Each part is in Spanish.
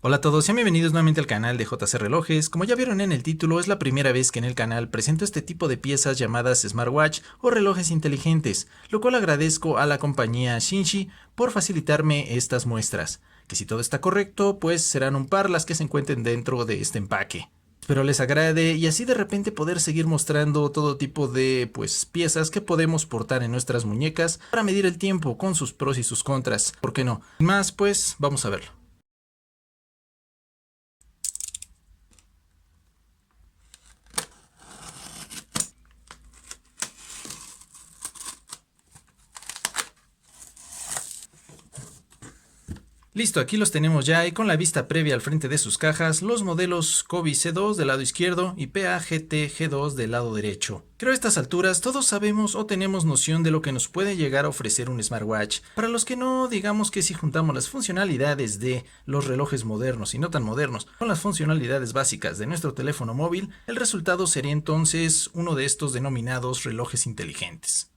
Hola a todos, sean bienvenidos nuevamente al canal de JC Relojes. Como ya vieron en el título, es la primera vez que en el canal presento este tipo de piezas llamadas smartwatch o relojes inteligentes, lo cual agradezco a la compañía Shinji por facilitarme estas muestras, que si todo está correcto, pues serán un par las que se encuentren dentro de este empaque. Espero les agrade y así de repente poder seguir mostrando todo tipo de piezas que podemos portar en nuestras muñecas para medir el tiempo con sus pros y sus contras. ¿Por qué no? Sin más, pues vamos a verlo. Listo, aquí los tenemos ya y con la vista previa al frente de sus cajas, los modelos Kobe C2 del lado izquierdo y PA-GT G2 del lado derecho. Creo a estas alturas todos sabemos o tenemos noción de lo que nos puede llegar a ofrecer un smartwatch. Para los que no, digamos que si juntamos las funcionalidades de los relojes modernos y no tan modernos con las funcionalidades básicas de nuestro teléfono móvil, el resultado sería entonces uno de estos denominados relojes inteligentes.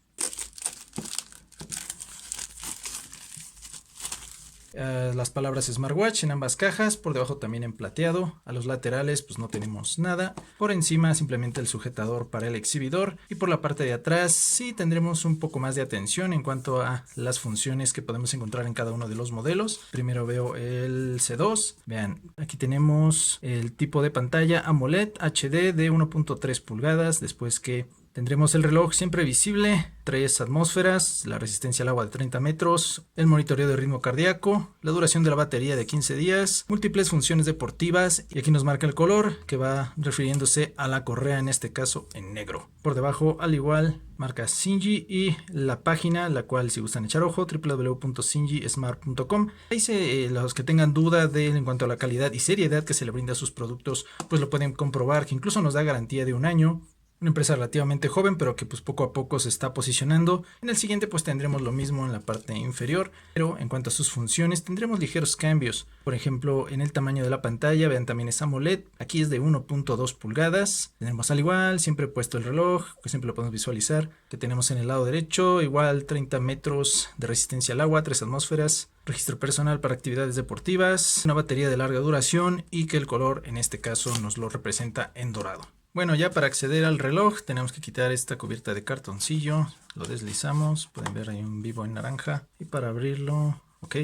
Las palabras smartwatch en ambas cajas, por debajo también en plateado, a los laterales pues no tenemos nada, por encima simplemente el sujetador para el exhibidor y por la parte de atrás sí tendremos un poco más de atención en cuanto a las funciones que podemos encontrar en cada uno de los modelos. Primero veo el C2, vean, aquí tenemos el tipo de pantalla AMOLED HD de 1.3 pulgadas, después que tendremos el reloj siempre visible, 3 atmósferas, la resistencia al agua de 30 metros, el monitoreo de ritmo cardíaco, la duración de la batería de 15 días, múltiples funciones deportivas y aquí nos marca el color que va refiriéndose a la correa, en este caso en negro. Por debajo al igual marca Shinji y la página, la cual si gustan echar ojo, www.shinjismart.com. Ahí los que tengan duda en cuanto a la calidad y seriedad que se le brinda a sus productos, pues lo pueden comprobar, que incluso nos da garantía de un año. Una empresa relativamente joven, pero que pues poco a poco se está posicionando. En el siguiente pues tendremos lo mismo en la parte inferior, pero en cuanto a sus funciones tendremos ligeros cambios. Por ejemplo, en el tamaño de la pantalla, vean, también es AMOLED, aquí es de 1.2 pulgadas. Tenemos al igual, siempre puesto el reloj, que siempre lo podemos visualizar, que tenemos en el lado derecho, igual 30 metros de resistencia al agua, 3 atmósferas, registro personal para actividades deportivas, una batería de larga duración y que el color en este caso nos lo representa en dorado. Bueno, ya para acceder al reloj tenemos que quitar esta cubierta de cartoncillo, lo deslizamos, pueden ver ahí un vivo en naranja, y para abrirlo, ok,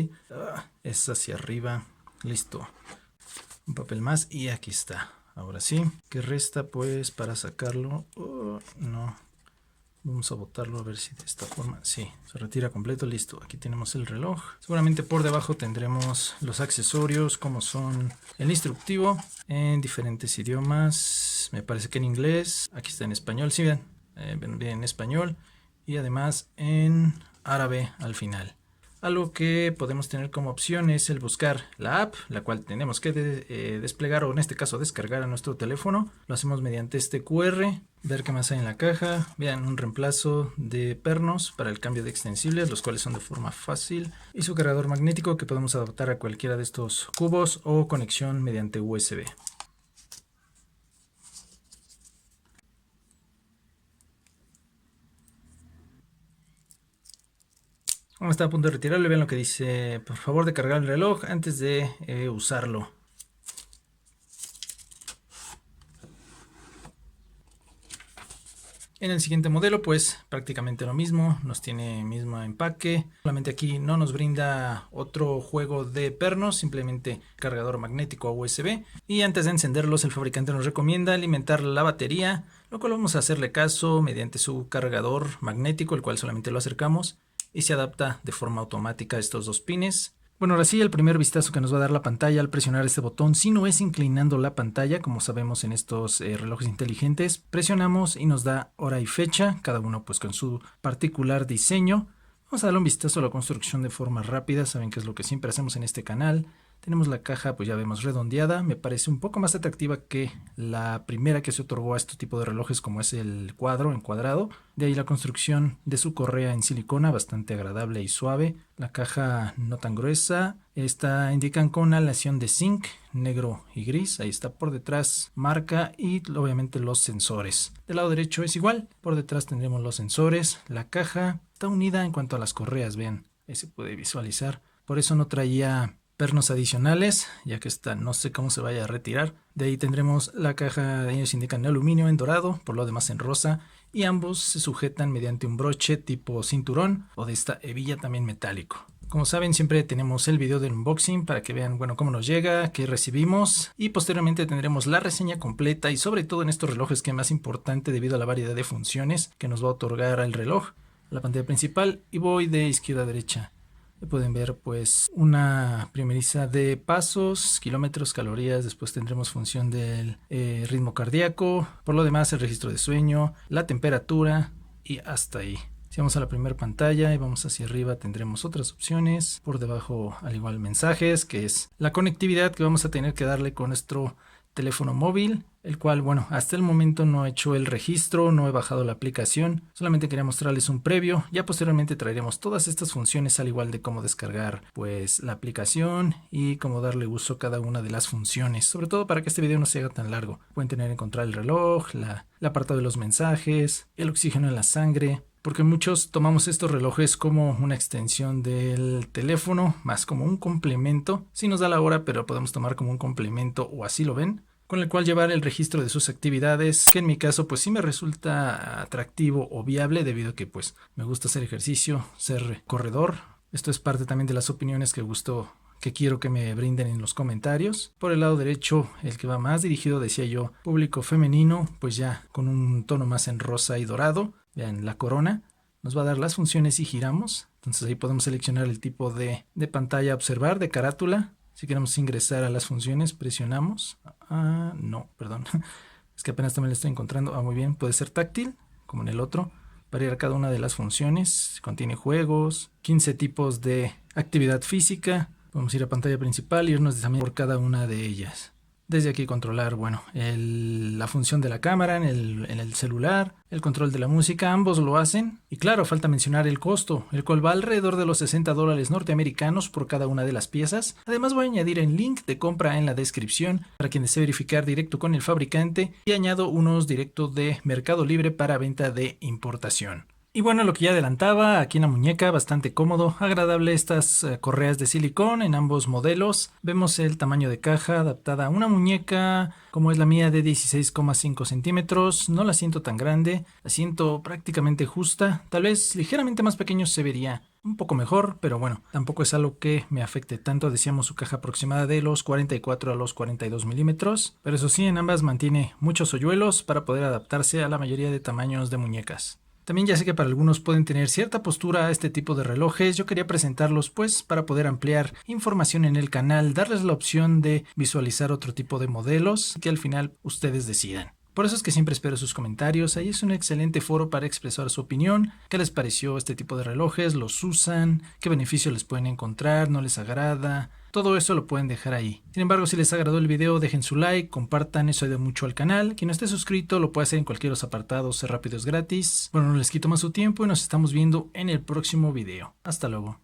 es hacia arriba, listo, un papel más y aquí está. Ahora sí, ¿qué resta pues para sacarlo? No, vamos a botarlo a ver si de esta forma, sí, se retira completo, listo. Aquí tenemos el reloj. Seguramente por debajo tendremos los accesorios como son el instructivo en diferentes idiomas. Me parece que en inglés, aquí está en español, sí, ven, bien en español y además en árabe al final. Algo que podemos tener como opción es el buscar la app, la cual tenemos que desplegar o en este caso descargar a nuestro teléfono. Lo hacemos mediante este QR, ver qué más hay en la caja. Vean, un reemplazo de pernos para el cambio de extensibles, los cuales son de forma fácil. Y su cargador magnético que podemos adaptar a cualquiera de estos cubos o conexión mediante USB. Vamos a estar a punto de retirarlo y vean lo que dice: por favor de cargar el reloj antes de usarlo. En el siguiente modelo pues prácticamente lo mismo, nos tiene mismo empaque, solamente aquí no nos brinda otro juego de pernos, simplemente cargador magnético a USB, y antes de encenderlos el fabricante nos recomienda alimentar la batería, lo cual vamos a hacerle caso mediante su cargador magnético, el cual solamente lo acercamos y se adapta de forma automática a estos dos pines. Bueno, ahora sí, el primer vistazo que nos va a dar la pantalla al presionar este botón, si no es inclinando la pantalla, como sabemos en estos relojes inteligentes, presionamos y nos da hora y fecha, cada uno pues con su particular diseño. Vamos a darle un vistazo a la construcción de forma rápida, saben que es lo que siempre hacemos en este canal. Tenemos la caja, pues ya vemos, redondeada, me parece un poco más atractiva que la primera que se otorgó a este tipo de relojes, como es el cuadro encuadrado. De ahí la construcción de su correa en silicona, bastante agradable y suave. La caja no tan gruesa, esta indican con aleación de zinc, negro y gris. Ahí está por detrás marca y obviamente los sensores. Del lado derecho es igual, por detrás tendremos los sensores. La caja está unida en cuanto a las correas, vean, ahí se puede visualizar. Por eso no traía pernos adicionales, ya que esta no sé cómo se vaya a retirar. De ahí tendremos la caja, ellos indican en aluminio, en dorado, por lo demás en rosa, y ambos se sujetan mediante un broche tipo cinturón o de esta hebilla también metálico. Como saben, siempre tenemos el video del unboxing para que vean, bueno, cómo nos llega, qué recibimos, y posteriormente tendremos la reseña completa y sobre todo en estos relojes, que es más importante debido a la variedad de funciones que nos va a otorgar el reloj. La pantalla principal, y voy de izquierda a derecha. Pueden ver pues una primeriza de pasos, kilómetros, calorías. Después tendremos función del ritmo cardíaco, por lo demás el registro de sueño, la temperatura y hasta ahí. Si vamos a la primera pantalla y vamos hacia arriba, tendremos otras opciones. Por debajo al igual mensajes, que es la conectividad que vamos a tener que darle con nuestro teléfono móvil, el cual, bueno, hasta el momento no he hecho el registro, no he bajado la aplicación, solamente quería mostrarles un previo. Ya posteriormente traeremos todas estas funciones, al igual de cómo descargar pues la aplicación y cómo darle uso a cada una de las funciones, sobre todo para que este video no se haga tan largo. Pueden tener en control el reloj, el apartado de los mensajes, el oxígeno en la sangre, porque muchos tomamos estos relojes como una extensión del teléfono, más como un complemento. Sí nos da la hora, pero podemos tomar como un complemento, o así lo ven, con el cual llevar el registro de sus actividades, que en mi caso pues sí me resulta atractivo o viable, debido a que pues me gusta hacer ejercicio, ser corredor. Esto es parte también de las opiniones que quiero que me brinden en los comentarios. Por el lado derecho, el que va más dirigido, decía yo, público femenino, pues ya con un tono más en rosa y dorado. Vean, la corona nos va a dar las funciones si giramos. Entonces ahí podemos seleccionar el tipo de pantalla a observar, de carátula. Si queremos ingresar a las funciones, presionamos. No, perdón. Es que apenas también lo estoy encontrando. Muy bien, puede ser táctil, como en el otro. Para ir a cada una de las funciones, contiene juegos, 15 tipos de actividad física. Podemos ir a pantalla principal y irnos también por cada una de ellas. Desde aquí controlar, bueno, la función de la cámara en el celular, el control de la música, ambos lo hacen. Y claro, falta mencionar el costo, el cual va alrededor de los $60 norteamericanos por cada una de las piezas. Además voy a añadir el link de compra en la descripción para quien desee verificar directo con el fabricante, y añado unos directo de Mercado Libre para venta de importación. Y bueno, lo que ya adelantaba, aquí en la muñeca, bastante cómodo, agradable estas correas de silicón en ambos modelos. Vemos el tamaño de caja adaptada a una muñeca como es la mía, de 16,5 centímetros. No la siento tan grande, la siento prácticamente justa. Tal vez ligeramente más pequeño se vería un poco mejor, pero bueno, tampoco es algo que me afecte tanto. Decíamos su caja aproximada de los 44 a los 42 milímetros, pero eso sí, en ambas mantiene muchos hoyuelos para poder adaptarse a la mayoría de tamaños de muñecas. También ya sé que para algunos pueden tener cierta postura a este tipo de relojes. Yo quería presentarlos pues para poder ampliar información en el canal, darles la opción de visualizar otro tipo de modelos, que al final ustedes decidan. Por eso es que siempre espero sus comentarios. Ahí es un excelente foro para expresar su opinión. ¿Qué les pareció este tipo de relojes? ¿Los usan? ¿Qué beneficios les pueden encontrar? ¿No les agrada? Todo eso lo pueden dejar ahí. Sin embargo, si les agradó el video, dejen su like, compartan, eso ayuda mucho al canal. Quien no esté suscrito lo puede hacer en cualquiera de los apartados rápidos gratis. Bueno, no les quito más su tiempo y nos estamos viendo en el próximo video. Hasta luego.